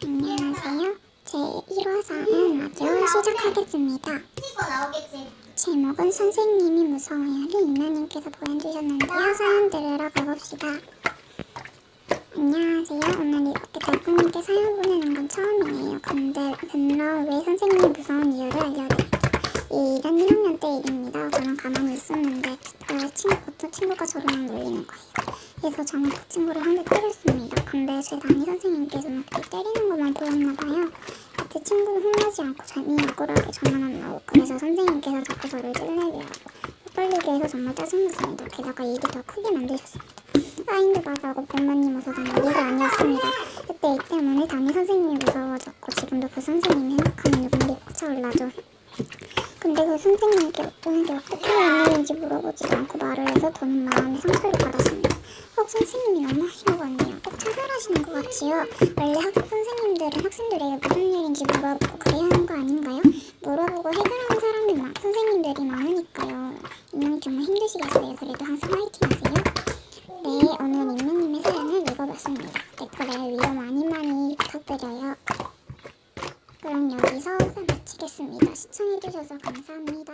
안녕하세요. 제 1화사는 마저 시작하겠습니다. 제목은 선생님이 무서워요를 이나님께서 보내주셨는데요. 사연 들으러 가봅시다. 안녕하세요. 오늘 이렇게 달콤님께 사연 보내는 건 처음이네요. 근데 물론 왜 선생님이 무서운 이유를 알려드릴게요. 이 일은 1학년 때 일입니다. 저는 가만히 있었는데 어떤 친구가 저를 놀리는 거예요. 그래서 저는 그 친구를 한 대 때렸습니다. 근데 제 담임 선생님께서 그 때리는 것만 보았나봐요. 그 친구는 혼나지 않고 괜히 억울하게 저만 안 나오고, 그래서 선생님께서 자꾸 저를 찔레게 하고 헷갈리게 해서 정말 짜증났습니다. 게다가 일이 더 크게 만드셨습니다. 사인도 받아고 복만님 웃어도 난리가 아니었습니다. 그때 이 때문에 담임 선생님이 무서워졌고 지금도 그 선생님 생각하면 눈물이 벅 차올라죠. 근데 그 선생님께 어떻게 웬일인지 물어보지도 않고 말을 해서 저는 마음의 상처를 받았습니다. 선생님이 너무 하시는 것 같네요. 꼭 차별하시는 것 같지요. 원래 학교 선생님들은 학생들에게 무슨 일인지 물어보고 그래야 하는 거 아닌가요? 물어보고 해결하는 사람이 선생님들이 많으니까요. 인연이 정말 힘드시겠어요. 그래도 항상 화이팅 하세요. 네, 오늘 임무님의 사연을 읽어봤습니다. 댓글에 위로 많이 부탁드려요. 그럼 여기서 마치겠습니다. 시청해주셔서 감사합니다.